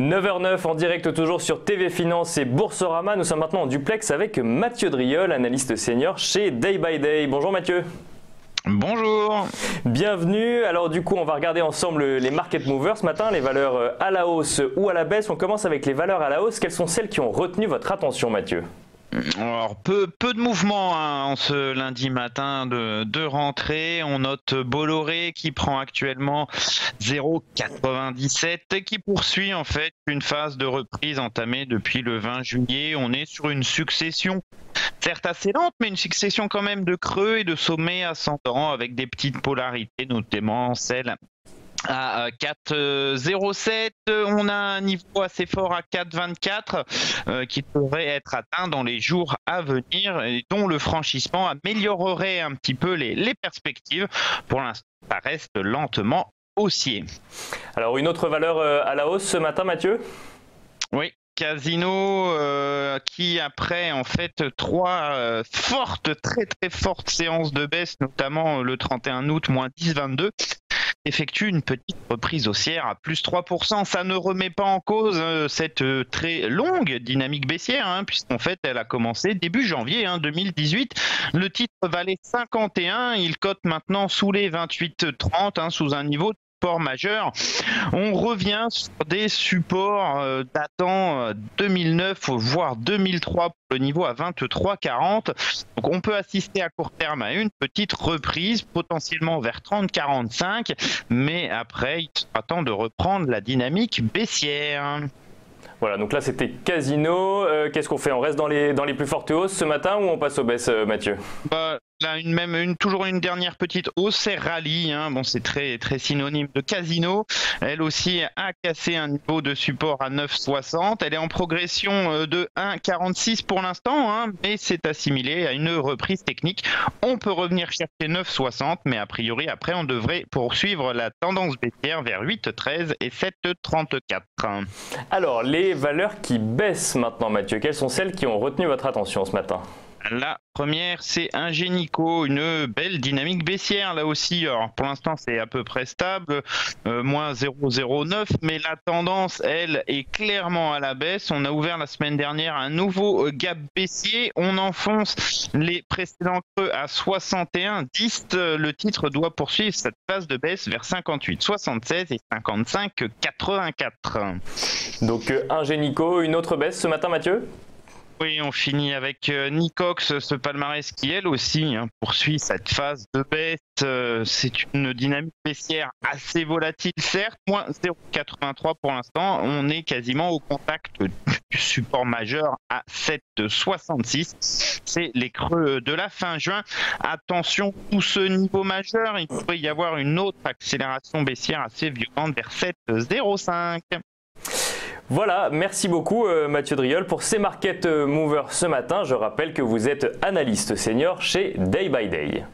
9h09 en direct toujours sur TV Finance et Boursorama. Nous sommes maintenant en duplex avec Mathieu Driol, analyste senior chez Day by Day. Bonjour Mathieu. Bonjour. Bienvenue. Alors du coup, on va regarder ensemble les market movers ce matin, les valeurs à la hausse ou à la baisse. On commence avec les valeurs à la hausse. Quelles sont celles qui ont retenu votre attention, Mathieu ? Alors, peu de mouvement en ce lundi matin de rentrée. On note Bolloré qui prend actuellement 0,97 et qui poursuit en fait une phase de reprise entamée depuis le 20 juillet. On est sur une succession certes assez lente, mais une succession quand même de creux et de sommets ascendants avec des petites polarités, notamment celle à 4,07. On a un niveau assez fort à 4,24 qui devrait être atteint dans les jours à venir et dont le franchissement améliorerait un petit peu les perspectives. Pour l'instant, ça reste lentement haussier. Alors une autre valeur à la hausse ce matin, Mathieu ? Oui. Casino qui après en fait trois très fortes séances de baisse, notamment le 31 août moins 10,22, effectue une petite reprise haussière à plus 3%. Ça ne remet pas en cause cette très longue dynamique baissière, puisqu'en fait elle a commencé début janvier 2018. Le titre valait 51, il cote maintenant sous les 28,30 sous un niveau majeur. On revient sur des supports datant 2009 voire 2003 pour le niveau à 23,40. Donc on peut assister à court terme à une petite reprise potentiellement vers 30,45, mais après il sera temps de reprendre la dynamique baissière. Voilà, donc là c'était Casino. Qu'est-ce qu'on fait ? On reste dans les plus fortes hausses ce matin ou on passe aux baisses, Mathieu ? Là, toujours une dernière petite hausse, c'est Rallye. Bon, c'est très synonyme de Casino. Elle aussi a cassé un niveau de support à 9,60. Elle est en progression de 1,46 pour l'instant, mais c'est assimilé à une reprise technique. On peut revenir chercher 9,60, mais a priori, après, on devrait poursuivre la tendance baissière vers 8,13 et 7,34. Alors, les valeurs qui baissent maintenant, Mathieu, quelles sont celles qui ont retenu votre attention ce matin ? La première, c'est Ingenico, une belle dynamique baissière là aussi. Alors pour l'instant, c'est à peu près stable, moins 0,09, mais la tendance, elle, est clairement à la baisse. On a ouvert la semaine dernière un nouveau gap baissier. On enfonce les précédents creux à 61,10. Le titre doit poursuivre cette phase de baisse vers 58,76 et 55,84. Donc Ingenico, une autre baisse ce matin, Mathieu ? Oui, on finit avec Nicox, ce palmarès qui, elle aussi, poursuit cette phase de baisse. C'est une dynamique baissière assez volatile, certes, moins 0,83 pour l'instant. On est quasiment au contact du support majeur à 7,66. C'est les creux de la fin juin. Attention, tout ce niveau majeur, il pourrait y avoir une autre accélération baissière assez violente vers 7,05. Voilà, merci beaucoup Mathieu Driol pour ces market movers ce matin. Je rappelle que vous êtes analyste senior chez Day by Day.